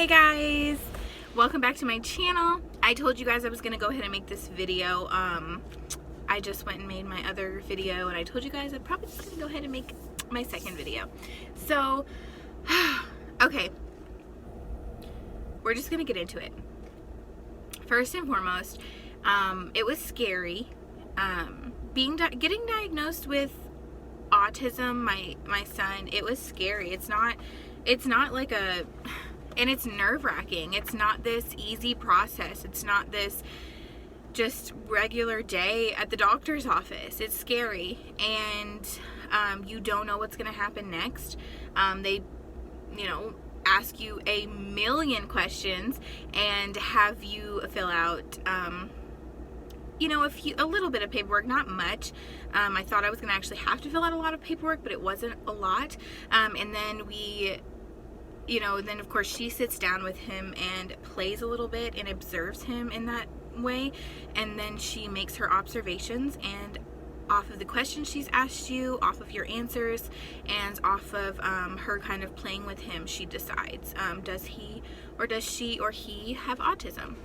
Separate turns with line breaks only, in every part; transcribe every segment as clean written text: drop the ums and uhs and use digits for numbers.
Hey guys, welcome back to my channel. I told you guys I was gonna go ahead and make this video. I just went and made my other video, and I told you guys I'm probably just gonna go ahead and make my second video. So, okay, we're just gonna get into it. First and foremost, it was scary. Getting diagnosed with autism, my son, it was scary. It's not like a, and it's nerve-wracking. It's not this easy process. It's not this just regular day at the doctor's office. It's scary, and you don't know what's going to happen next. They, ask you a million questions and have you fill out, a little bit of paperwork, not much. I thought I was going to actually have to fill out a lot of paperwork, but it wasn't a lot. And then then of course she sits down with him and plays a little bit and observes him in that way, and then she makes her observations, and off of the questions she's asked you, off of your answers, and off of her kind of playing with him, she decides, does he or does she or he have autism?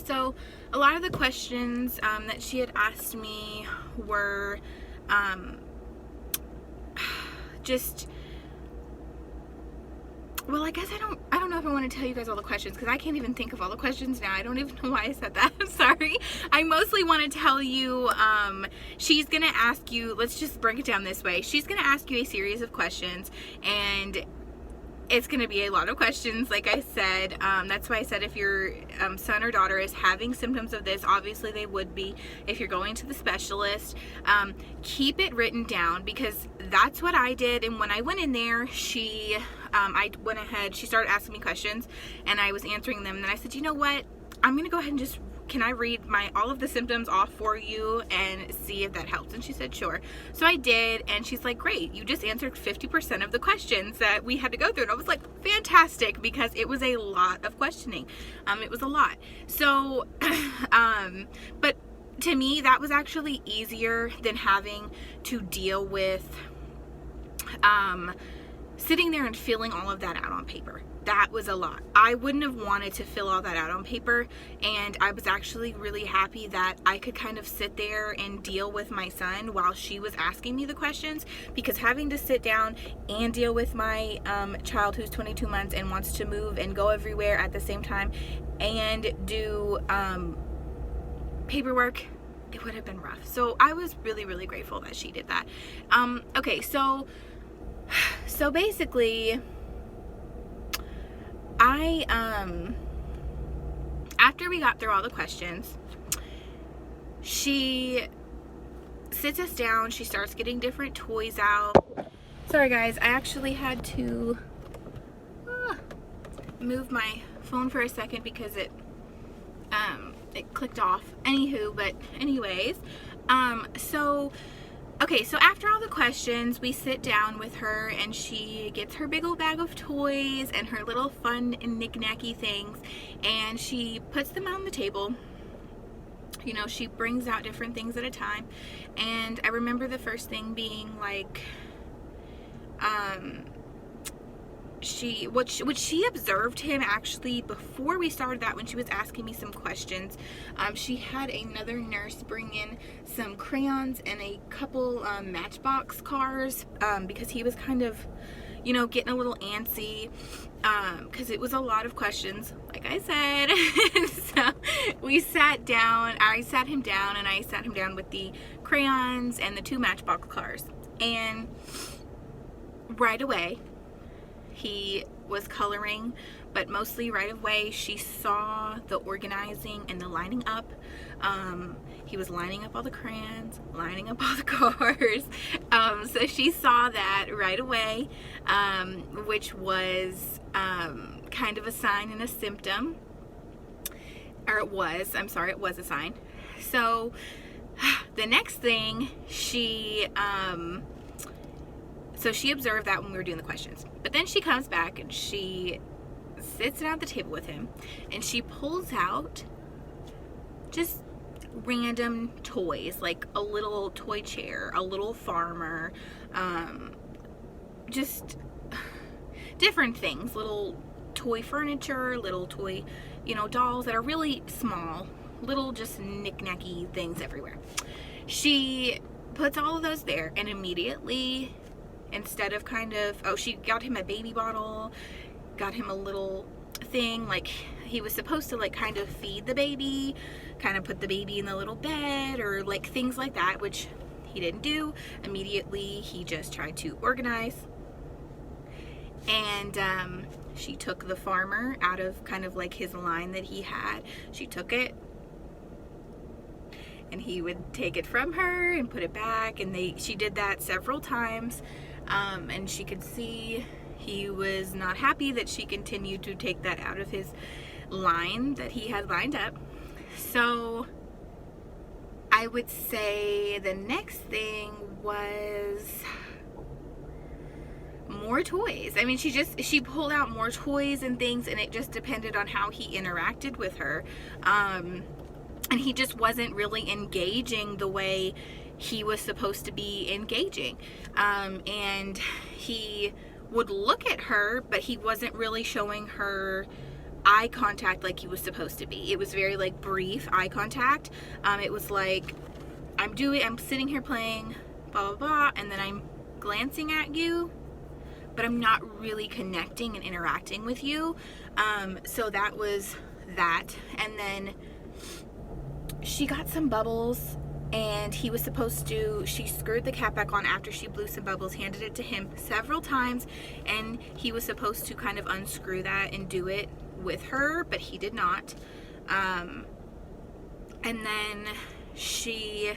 So a lot of the questions that she had asked me were well, I guess I don't know if I want to tell you guys all the questions, because I can't even think of all the questions now. I don't even know why I said that. I'm sorry. I mostly want to tell you, she's going to ask you, let's just break it down this way. She's going to ask you a series of questions, and it's going to be a lot of questions, like I said. That's why I said if your son or daughter is having symptoms of this, obviously they would be if you're going to the specialist. Keep it written down, because that's what I did. And when I went in there, I went ahead, she started asking me questions, and I was answering them. And then I said, you know what? I'm going to go ahead and can I read all of the symptoms off for you and see if that helps? And she said, sure. So I did, and she's like, great, you just answered 50% of the questions that we had to go through. And I was like, fantastic, because it was a lot of questioning. It was a lot. So, but to me, that was actually easier than having to deal with, sitting there and filling all of that out on paper. That was a lot. I wouldn't have wanted to fill all that out on paper, and I was actually really happy that I could kind of sit there and deal with my son while she was asking me the questions, because having to sit down and deal with my child who's 22 months and wants to move and go everywhere at the same time and do paperwork, it would have been rough. So I was really, really grateful that she did that. Okay, so basically, after we got through all the questions, she sits us down, she starts getting different toys out. Sorry guys, I actually had to move my phone for a second because it clicked off. Anywho, but anyways, okay, so after all the questions, we sit down with her, and she gets her big old bag of toys and her little fun and knick-knacky things, and she puts them on the table. She brings out different things at a time, and I remember the first thing being like, she observed him actually before we started that, when she was asking me some questions. She had another nurse bring in some crayons and a couple Matchbox cars, because he was kind of, getting a little antsy, because it was a lot of questions, like I said. So we sat down, I sat him down, and I sat him down with the crayons and the two Matchbox cars, and right away he was coloring, but mostly right away she saw the organizing and the lining up. He was lining up all the crayons, lining up all the cars. So she saw that right away, which was kind of a sign and a symptom. Or it was a sign. So the next thing, she observed that when we were doing the questions. But then she comes back and she sits down at the table with him, and she pulls out just random toys, like a little toy chair, a little farmer, just different things, little toy furniture, little toy, dolls that are really small, little just knick-knacky things everywhere. She puts all of those there, and immediately, instead of she got him a baby bottle, got him a little thing, like he was supposed to like kind of feed the baby, kind of put the baby in the little bed, or like things like that, which he didn't do. Immediately he just tried to organize, and she took the farmer out of kind of like his line that he had. She took it, and he would take it from her and put it back, and she did that several times, and she could see he was not happy that she continued to take that out of his line that he had lined up. So I would say the next thing was more toys. I mean, she pulled out more toys and things, and it just depended on how he interacted with her. And he just wasn't really engaging the way he was supposed to be engaging. And he would look at her, but he wasn't really showing her eye contact like he was supposed to be. It was very like brief eye contact. It was like, I'm sitting here playing, blah, blah, blah, and then I'm glancing at you, but I'm not really connecting and interacting with you. So that was that. And then she got some bubbles, and she screwed the cap back on after she blew some bubbles, handed it to him several times, and he was supposed to kind of unscrew that and do it with her, but he did not. And then she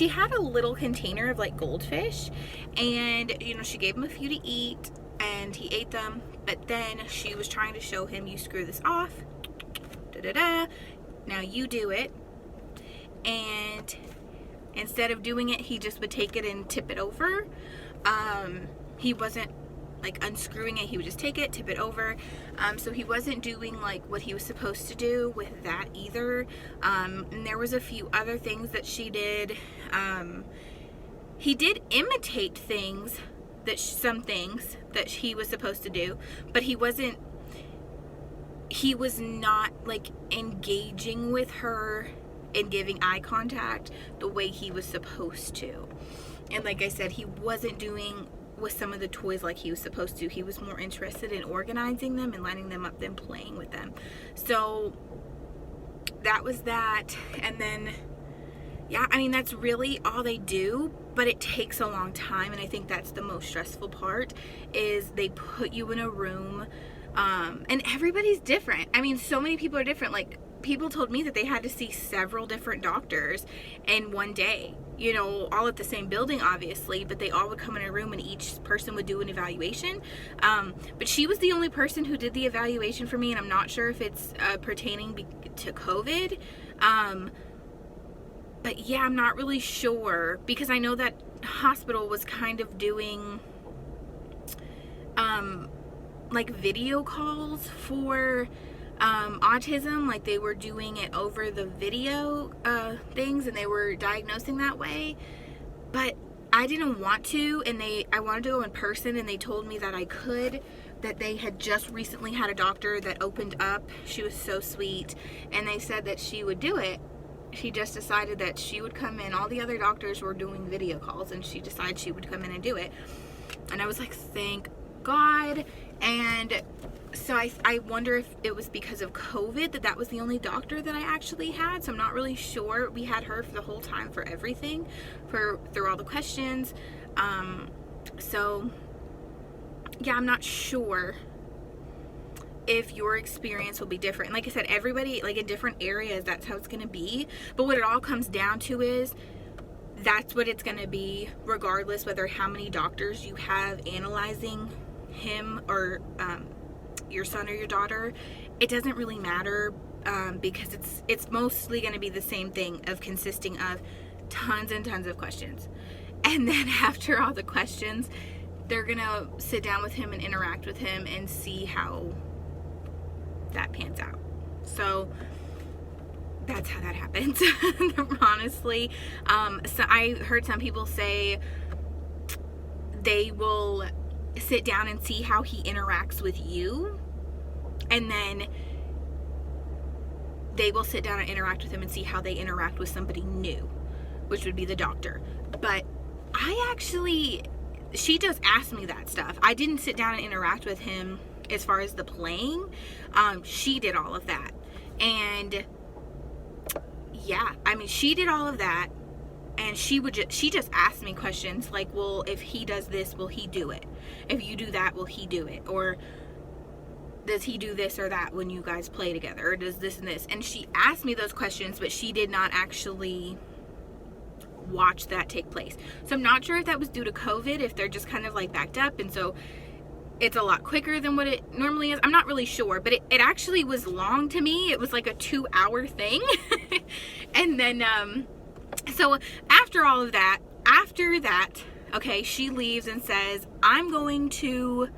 had a little container of like goldfish, and she gave him a few to eat, and he ate them, but then she was trying to show him, you screw this off, now you do it. And instead of doing it, he just would take it and tip it over. He wasn't like unscrewing it, he would just take it, tip it over. So he wasn't doing like what he was supposed to do with that either. And there was a few other things that she did. He did imitate some things that he was supposed to do, but he was not like engaging with her and giving eye contact the way he was supposed to. And like I said, he wasn't doing with some of the toys like he was supposed to. He was more interested in organizing them and lining them up than playing with them. So that was that. And then, yeah, I mean, that's really all they do, but it takes a long time. And I think that's the most stressful part, is they put you in a room, and everybody's different. I mean, so many people are different. Like, people told me that they had to see several different doctors in one day, all at the same building, obviously, but they all would come in a room and each person would do an evaluation. But she was the only person who did the evaluation for me, and I'm not sure if it's pertaining to COVID. But yeah, I'm not really sure, because I know that hospital was kind of doing like video calls for autism. Like, they were doing it over the video things, and they were diagnosing that way. But I didn't want to, and I wanted to go in person, and they told me that I could, that they had just recently had a doctor that opened up. She was so sweet, and they said that she would do it. She just decided that she would come in. All the other doctors were doing video calls, and she decided she would come in and do it. And I was like, thank God. And so I wonder if it was because of COVID that was the only doctor that I actually had. So I'm not really sure. We had her for the whole time for everything, through all the questions. So yeah, I'm not sure if your experience will be different. Like I said, everybody, like in different areas, that's how it's going to be. But what it all comes down to is that's what it's going to be, regardless whether how many doctors you have analyzing him or your son or your daughter. It doesn't really matter, because it's mostly going to be the same thing, of consisting of tons and tons of questions. And then after all the questions, they're going to sit down with him and interact with him and see how that pans out. So that's how that happens. Honestly. So I heard some people say they will sit down and see how he interacts with you, and then they will sit down and interact with him and see how they interact with somebody new, which would be the doctor. But she just asked me that stuff. I didn't sit down and interact with him as far as the playing. She did all of that. And yeah, I mean, she did all of that. And she just asked me questions like, well, if he does this, will he do it? If you do that, will he do it? Or does he do this or that when you guys play together? Or does this and this? And she asked me those questions, but she did not actually watch that take place. So I'm not sure if that was due to COVID, if they're just kind of like backed up, and so it's a lot quicker than what it normally is. I'm not really sure, but it actually was long to me. It was like a 2-hour thing. And then so after all of that, okay, she leaves and says, I'm going to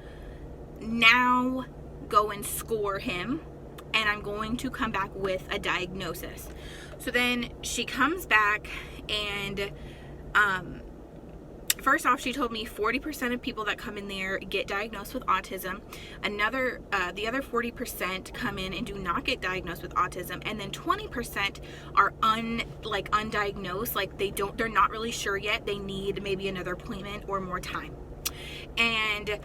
now go and score him, and I'm going to come back with a diagnosis. So then she comes back, and first off, she told me 40% of people that come in there get diagnosed with autism. The other 40% come in and do not get diagnosed with autism, and then 20% are undiagnosed, like they're not really sure yet. They need maybe another appointment or more time. And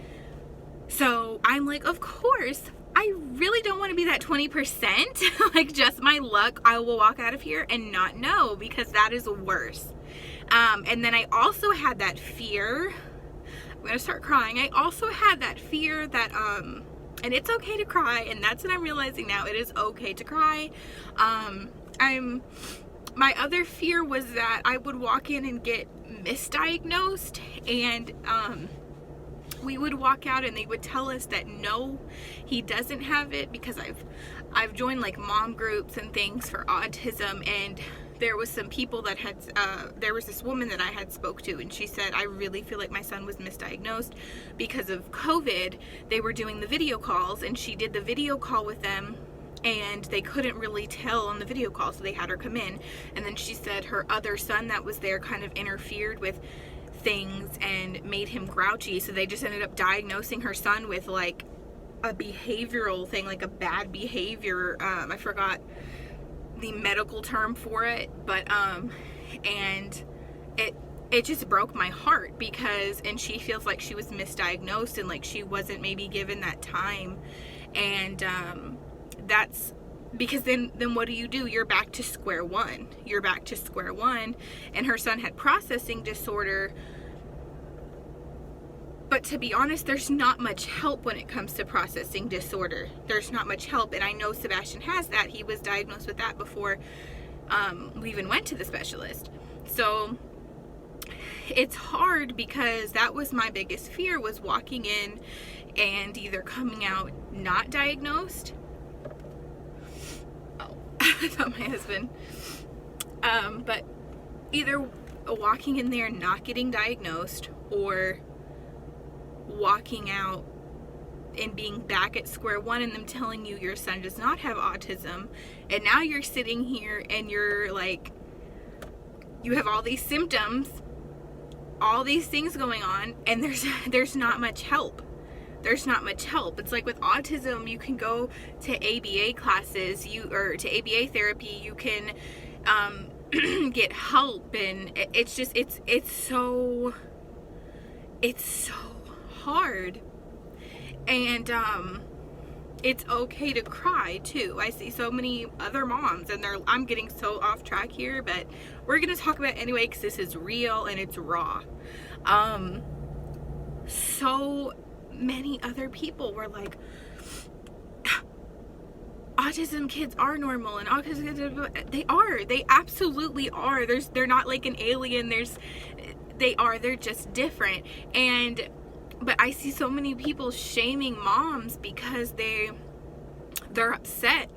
so I'm like, of course, I really don't want to be that 20%. Like, just my luck, I will walk out of here and not know, because that is worse. And then I also had that fear. I'm going to start crying. I also had that fear that, and it's okay to cry, and that's what I'm realizing now. It is okay to cry. My other fear was that I would walk in and get misdiagnosed, and, we would walk out and they would tell us that no, he doesn't have it, because I've joined like mom groups and things for autism, and there was some people that had there was this woman that I had spoke to, and she said, I really feel like my son was misdiagnosed because of COVID. They were doing the video calls, and she did the video call with them, and they couldn't really tell on the video call, so they had her come in. And then she said her other son that was there kind of interfered with things and made him grouchy, so they just ended up diagnosing her son with like a behavioral thing, like a bad behavior. I forgot the medical term for it, but and it just broke my heart, because, and she feels like she was misdiagnosed and like she wasn't maybe given that time, and that's because then what do? You're back to square one. And her son had processing disorder. But to be honest, there's not much help when it comes to processing disorder. There's not much help. And I know Sebastian has that. He was diagnosed with that before we even went to the specialist. So it's hard, because that was my biggest fear, was walking in and either coming out not diagnosed. I thought my husband. But either walking in there not getting diagnosed, or walking out and being back at square one and them telling you your son does not have autism, and now you're sitting here and you're like, you have all these symptoms, all these things going on, and there's not much help. There's not much help. It's like with autism, you can go to ABA classes, or to ABA therapy, you can get help, and it's just it's so hard. And it's okay to cry too. I see so many other moms, and I'm getting so off track here, but we're gonna talk about it anyway, because this is real and it's raw. So many other people were like, autism kids are normal, and autism kids, they absolutely are. They're not like an alien. They're just different. But I see so many people shaming moms because they're upset.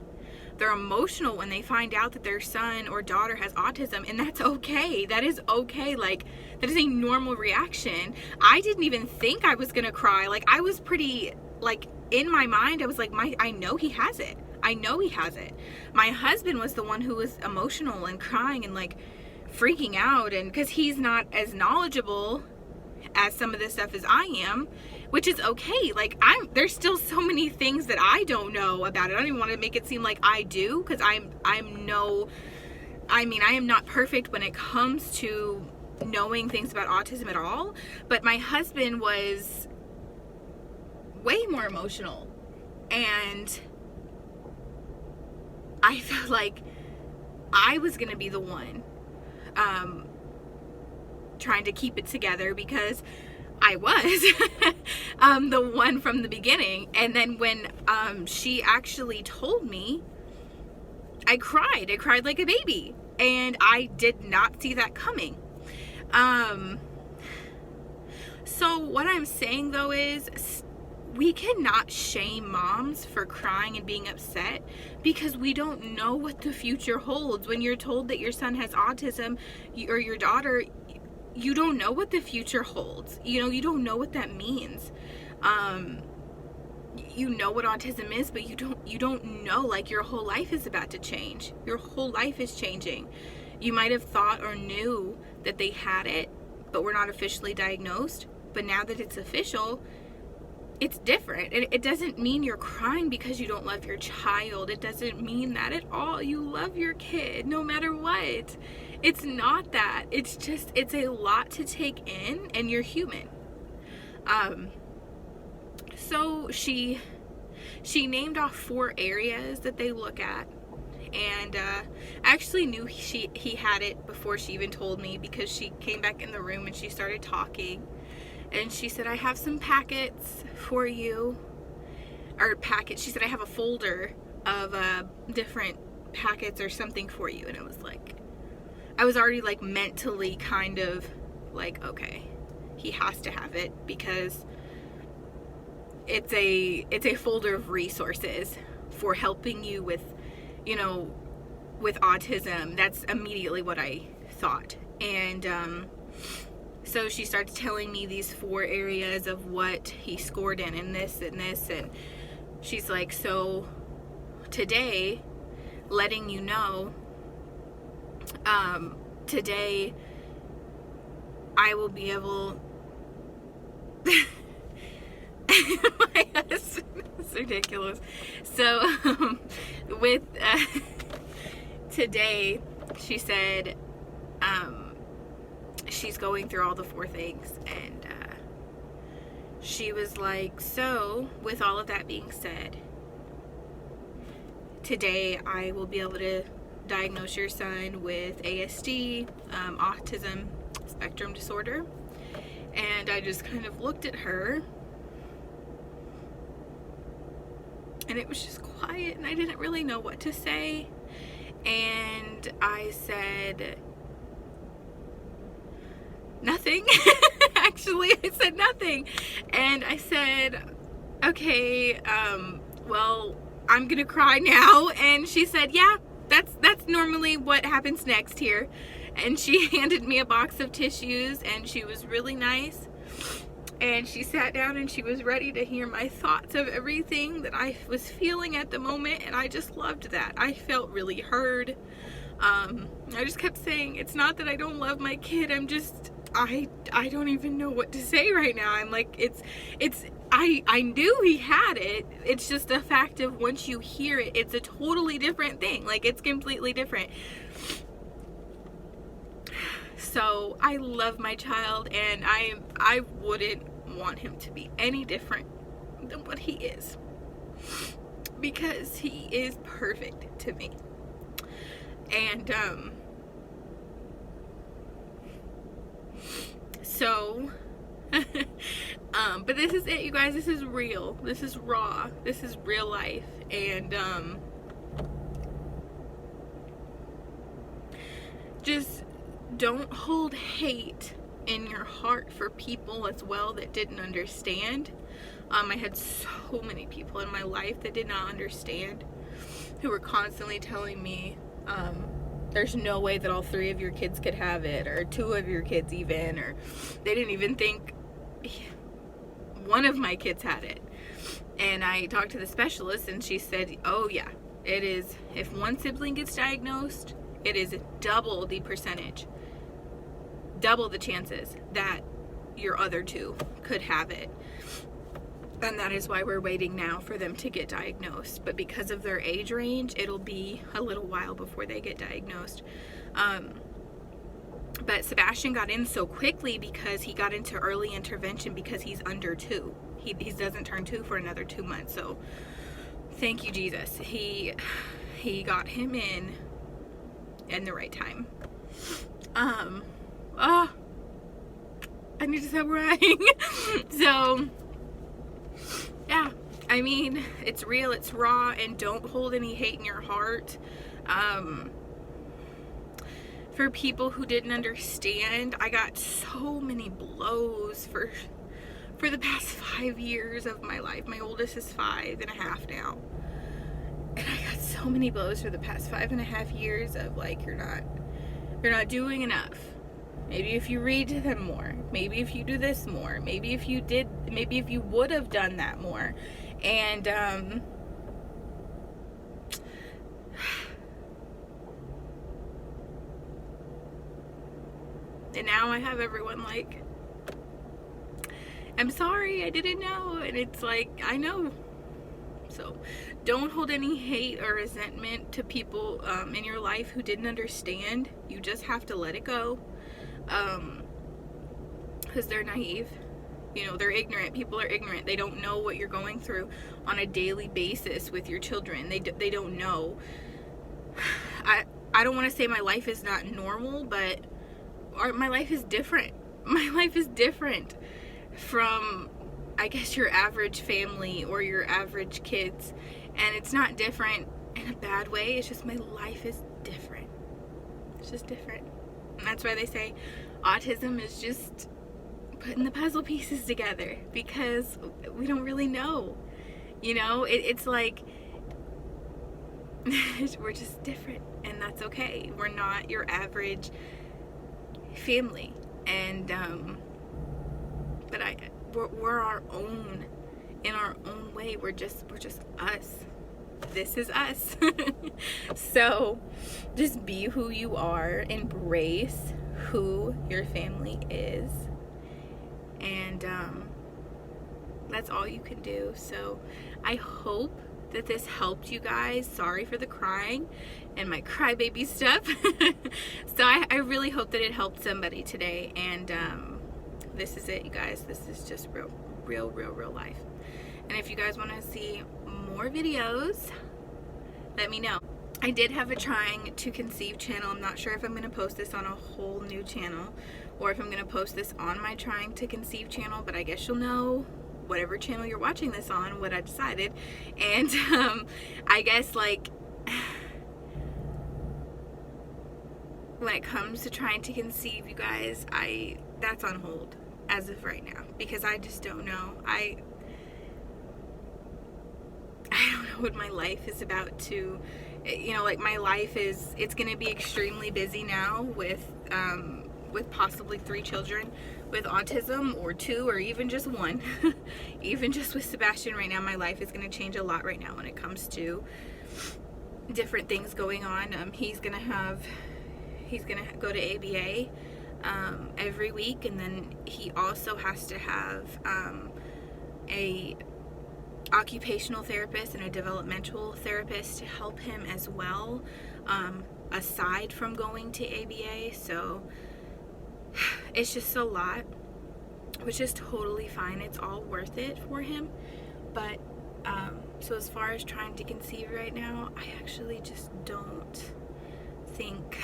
They're emotional when they find out that their son or daughter has autism, and that's okay. That is okay. Like, that is a normal reaction. I didn't even think I was gonna cry. Like, I was pretty, like, in my mind, I was like, I know he has it. I know he has it. My husband was the one who was emotional and crying and like freaking out, and because he's not as knowledgeable as some of this stuff as I am, which is okay. Like, there's still so many things that I don't know about it. I don't even want to make it seem like I do, because I am not perfect when it comes to knowing things about autism at all. But my husband was way more emotional, and I felt like I was gonna be the one trying to keep it together, because I was the one from the beginning. And then when she actually told me, I cried like a baby, and I did not see that coming. So what I'm saying though is, we cannot shame moms for crying and being upset, because we don't know what the future holds. When you're told that your son has autism, or your daughter, you don't know what the future holds. You know, you don't know what that means. You know what autism is, but you don't know, like, your whole life is about to change. Your whole life is changing. You might have thought or knew that they had it, but were not officially diagnosed. But now that it's official, it's different. It doesn't mean you're crying because you don't love your child. It doesn't mean that at all. You love your kid no matter what. It's not that. It's just, it's a lot to take in, and you're human. So she named off 4 areas that they look at. And I actually knew he had it before she even told me, because she came back in the room and she started talking. And she said, I have some packets for you. She said, I have a folder of different packets or something for you. And it was like, I was already like mentally kind of like, okay, he has to have it, because it's a folder of resources for helping you with, you know, with autism. That's immediately what I thought. And so she starts telling me these 4 areas of what he scored in, and this and this, and she's like, so today, letting you know, today I will be able my husband is ridiculous. So with today, she said, she's going through all the 4 things, and she was like, so with all of that being said, today I will be able to diagnose your son with ASD, autism spectrum disorder. And I just kind of looked at her, and it was just quiet, and I didn't really know what to say. And I said nothing. Actually, I said nothing. And I said, okay, well, I'm gonna cry now. And she said, yeah, that's normally what happens next here. And she handed me a box of tissues, and she was really nice. And she sat down and she was ready to hear my thoughts of everything that I was feeling at the moment. And I just loved that. I felt really heard. I just kept saying, it's not that I don't love my kid. I'm just, I don't even know what to say right now. I'm like, I knew he had it. It's just a fact of once you hear it, it's a totally different thing. Like, it's completely different. So I love my child, and I wouldn't want him to be any different than what he is, because he is perfect to me. And so but this is it, you guys. This is real. This is raw. This is real life. And just don't hold hate in your heart for people as well that didn't understand. I had so many people in my life that did not understand, who were constantly telling me, there's no way that all 3 of your kids could have it, or 2 of your kids even, or they didn't even think 1 of my kids had it. And I talked to the specialist, and she said, oh yeah, it is, if 1 sibling gets diagnosed, it is double the percentage, double the chances that your other two could have it. And that is why we're waiting now for them to get diagnosed. But because of their age range, it'll be a little while before they get diagnosed. But Sebastian got in so quickly because he got into early intervention because he's under 2. He doesn't turn 2 for another 2 months. So thank you, Jesus. He got him in the right time. I need to stop crying. So yeah, I mean, it's real, it's raw, and don't hold any hate in your heart. For people who didn't understand, I got so many blows for the past 5 years of my life. My oldest is 5.5 now. And I got so many blows for the past 5.5 years of like, you're not doing enough. Maybe if you read to them more, maybe if you do this more, maybe if you would have done that more. And and now I have everyone like, I'm sorry, I didn't know. And it's like, I know. So don't hold any hate or resentment to people in your life who didn't understand. You just have to let it go. Because they're naive. You know, they're ignorant. People are ignorant. They don't know what you're going through on a daily basis with your children. They don't know. I don't want to say my life is not normal, but my life is different. My life is different from, I guess, your average family or your average kids. And it's not different in a bad way. It's just my life is different. It's just different. And that's why they say autism is just putting the puzzle pieces together, because we don't really know. You know, it's like we're just different, and that's okay. We're not your average family, and but we're our own in our own way. We're just us. This is us. So just be who you are, embrace who your family is, and that's all you can do. So I hope that this helped you guys. Sorry for the crying and my crybaby stuff. So I really hope that it helped somebody today, and this is it, you guys. This is just real life. And if you guys want to see more videos, let me know. I did have a trying to conceive channel. I'm not sure if I'm going to post this on a whole new channel or if I'm going to post this on my trying to conceive channel, but I guess you'll know, whatever channel you're watching this on, what I decided. And I guess, like, when it comes to trying to conceive, you guys, that's on hold as of right now, because I just don't know. I don't know what my life is about to, you know, like, my life is, it's going to be extremely busy now with possibly 3 children with autism, or 2, or even just 1. Even just with Sebastian right now, my life is going to change a lot right now when it comes to different things going on. He's going to go to ABA every week, and then he also has to have a occupational therapist and a developmental therapist to help him as well, aside from going to ABA. So it's just a lot, which is totally fine. It's all worth it for him. But so as far as trying to conceive right now, I actually just don't think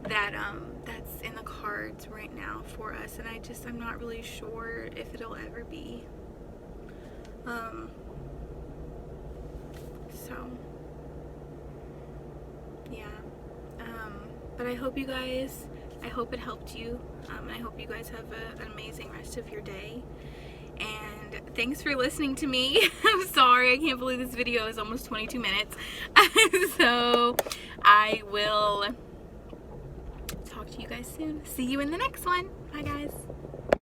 that that's in the cards right now for us, and I'm not really sure if it'll ever be. So yeah, but I hope you guys, I hope it helped you, and I hope you guys have an amazing rest of your day, and thanks for listening to me. I'm sorry, I can't believe this video is almost 22 minutes. So I will talk to you guys soon. See you in the next one. Bye, guys.